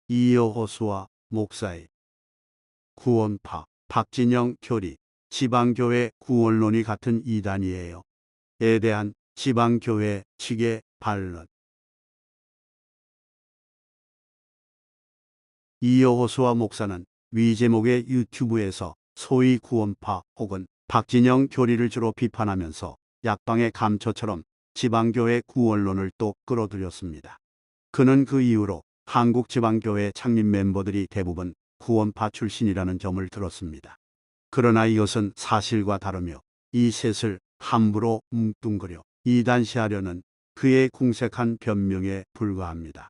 이여호수아 목사의 구원파, 박진영 교리, 지방교회 구원론이 같은 이단이에요. 에 대한 지방교회 측의 반론. 이여호수아 목사는 위 제목의 유튜브에서 소위 구원파 혹은 박진영 교리를 주로 비판하면서 약방의 감초처럼 지방교회 구원론을 또 끌어들였습니다. 그는 그 이후로 한국 지방교회 창립 멤버들이 대부분 구원파 출신이라는 점을 들었습니다. 그러나 이것은 사실과 다르며 이 셋을 함부로 뭉뚱그려 이단시하려는 그의 궁색한 변명에 불과합니다.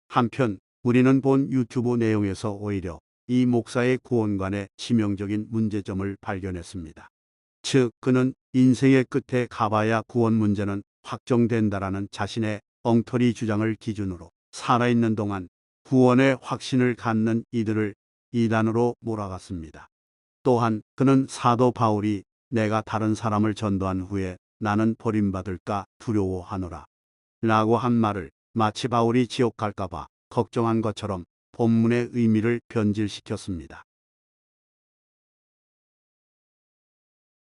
한편 우리는 본 유튜브 내용에서 오히려 이 목사의 구원관의 치명적인 문제점을 발견했습니다. 즉, 그는 인생의 끝에 가봐야 구원 문제는 확정된다라는 자신의 엉터리 주장을 기준으로 살아있는 동안 구원의 확신을 갖는 이들을 이단으로 몰아갔습니다. 또한 그는 사도 바울이 내가 다른 사람을 전도한 후에 나는 버림받을까 두려워하노라 라고 한 말을 마치 바울이 지옥 갈까봐 걱정한 것처럼 본문의 의미를 변질시켰습니다.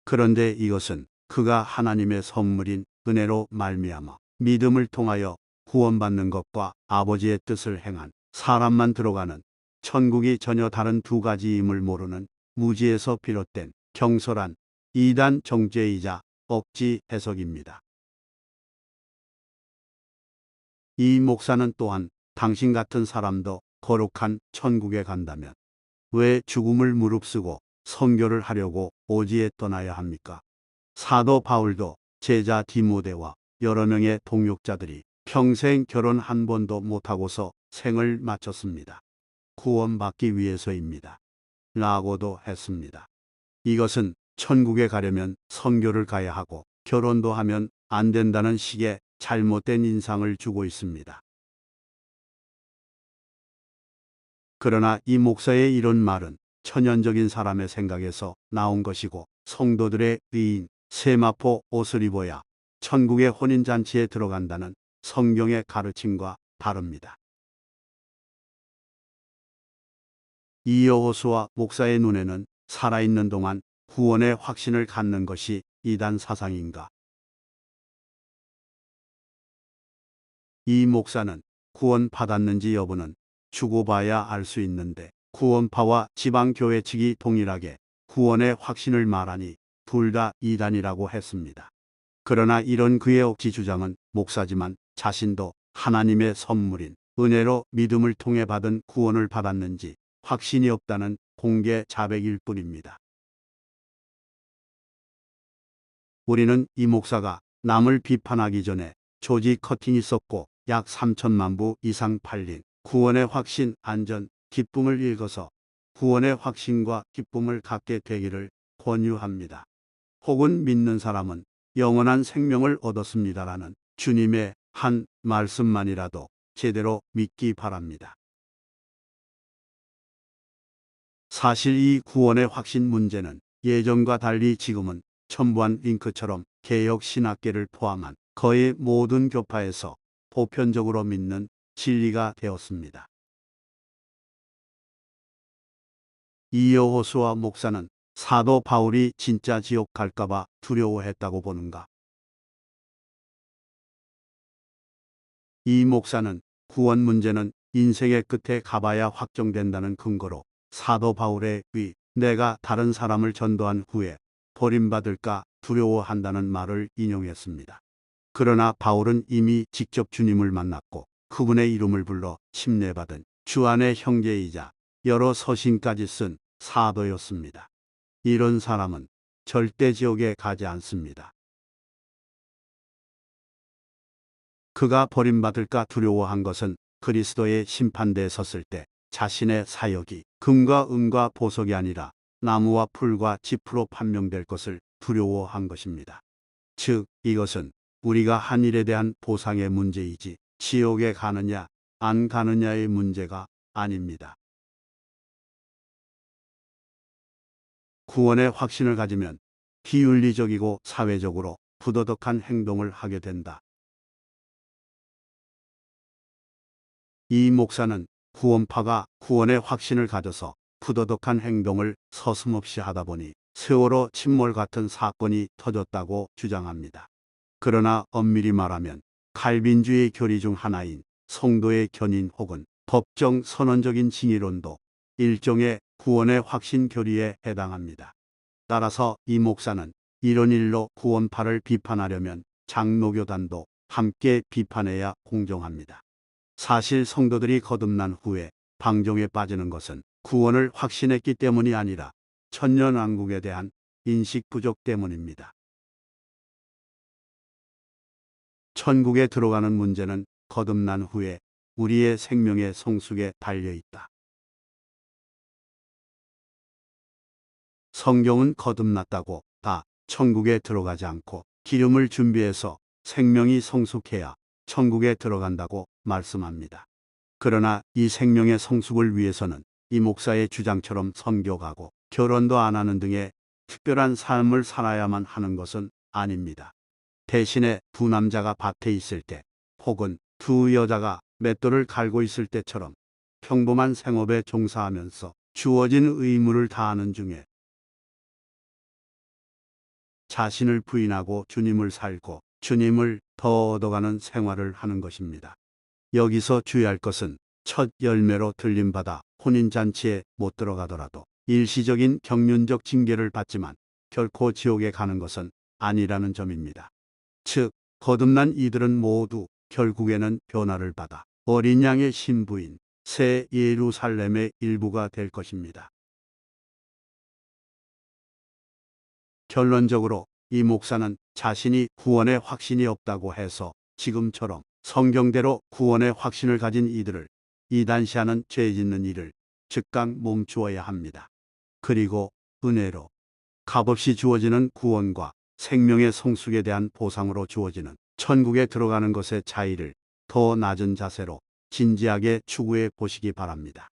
그런데 이것은 그가 하나님의 선물인 은혜로 말미암아 믿음을 통하여 구원받는 것과 아버지의 뜻을 행한 사람만 들어가는 천국이 전혀 다른 두 가지임을 모르는 무지에서 비롯된 경솔한 이단 정죄이자 억지 해석입니다. 이 목사는 또한 당신 같은 사람도 거룩한 천국에 간다면 왜 죽음을 무릅쓰고 선교를 하려고 오지에 떠나야 합니까? 사도 바울도 제자 디모데와 여러 명의 동역자들이 평생 결혼 한 번도 못하고서 생을 마쳤습니다. 구원받기 위해서입니다. 라고도 했습니다. 이것은 천국에 가려면 선교를 가야 하고 결혼도 하면 안 된다는 식의 잘못된 인상을 주고 있습니다. 그러나 이 목사의 이런 말은 천연적인 사람의 생각에서 나온 것이고 성도들의 의인 세마포 옷을 입어야 천국의 혼인잔치에 들어간다는 성경의 가르침과 다릅니다. 이여호수아 목사의 눈에는 살아있는 동안 구원의 확신을 갖는 것이 이단 사상인가? 이 목사는 구원받았는지 여부는 죽어 봐야 알 수 있는데 구원파와 지방교회 측이 동일하게 구원의 확신을 말하니 둘 다 이단이라고 했습니다. 그러나 이런 그의 억지 주장은 목사지만 자신도 하나님의 선물인 은혜로 믿음을 통해 받은 구원을 받았는지 확신이 없다는 공개 자백일 뿐입니다. 우리는 이 목사가 남을 비판하기 전에 조지 커팅이 썼고 약 3천만 부 이상 팔린 구원의 확신, 안전, 기쁨을 읽어서 구원의 확신과 기쁨을 갖게 되기를 권유합니다. 혹은 믿는 사람은 영원한 생명을 얻었습니다라는 주님의 한 말씀만이라도 제대로 믿기 바랍니다. 사실 이 구원의 확신 문제는 예전과 달리 지금은 첨부한 링크처럼 개혁 신학계를 포함한 거의 모든 교파에서 보편적으로 믿는 진리가 되었습니다. 이여호수아 목사는 사도 바울이 진짜 지옥 갈까봐 두려워했다고 보는가? 이 목사는 구원 문제는 인생의 끝에 가봐야 확정된다는 근거로 사도 바울의 내가 다른 사람을 전도한 후에 버림받을까 두려워한다는 말을 인용했습니다. 그러나 바울은 이미 직접 주님을 만났고 그분의 이름을 불러 침례받은 주 안의 형제이자 여러 서신까지 쓴 사도였습니다. 이런 사람은 절대 지옥에 가지 않습니다. 그가 버림받을까 두려워한 것은 그리스도의 심판대에 섰을 때 자신의 사역이 금과 은과 보석이 아니라 나무와 풀과 짚으로 판명될 것을 두려워한 것입니다. 즉, 이것은 우리가 한 일에 대한 보상의 문제이지 지옥에 가느냐 안 가느냐의 문제가 아닙니다. 구원의 확신을 가지면 비윤리적이고 사회적으로 부도덕한 행동을 하게 된다. 이 목사는 구원파가 구원의 확신을 가져서 부도덕한 행동을 서슴없이 하다 보니 세월호 침몰 같은 사건이 터졌다고 주장합니다. 그러나 엄밀히 말하면 칼빈주의 교리 중 하나인 성도의 견인 혹은 법정 선언적인 징의론도 일종의 구원의 확신 교리에 해당합니다. 따라서 이 목사는 이런 일로 구원파를 비판하려면 장로교단도 함께 비판해야 공정합니다. 사실 성도들이 거듭난 후에 방종에 빠지는 것은 구원을 확신했기 때문이 아니라 천년왕국에 대한 인식 부족 때문입니다. 천국에 들어가는 문제는 거듭난 후에 우리의 생명의 성숙에 달려 있다. 성경은 거듭났다고 다 천국에 들어가지 않고 기름을 준비해서 생명이 성숙해야 천국에 들어간다고 말씀합니다. 그러나 이 생명의 성숙을 위해서는 이 목사의 주장처럼 선교가고 결혼도 안 하는 등의 특별한 삶을 살아야만 하는 것은 아닙니다. 대신에 두 남자가 밭에 있을 때 혹은 두 여자가 맷돌을 갈고 있을 때처럼 평범한 생업에 종사하면서 주어진 의무를 다하는 중에 자신을 부인하고 주님을 살고 주님을 더 얻어가는 생활을 하는 것입니다. 여기서 주의할 것은 첫 열매로 들림받아 혼인잔치에 못 들어가더라도 일시적인 경륜적 징계를 받지만 결코 지옥에 가는 것은 아니라는 점입니다. 즉, 거듭난 이들은 모두 결국에는 변화를 받아 어린 양의 신부인 새 예루살렘의 일부가 될 것입니다. 결론적으로 이 목사는 자신이 구원의 확신이 없다고 해서 지금처럼 성경대로 구원의 확신을 가진 이들을 이단시하는 죄 짓는 일을 즉각 멈추어야 합니다. 그리고 은혜로 값없이 주어지는 구원과 생명의 성숙에 대한 보상으로 주어지는 천국에 들어가는 것의 차이를 더 낮은 자세로 진지하게 추구해 보시기 바랍니다.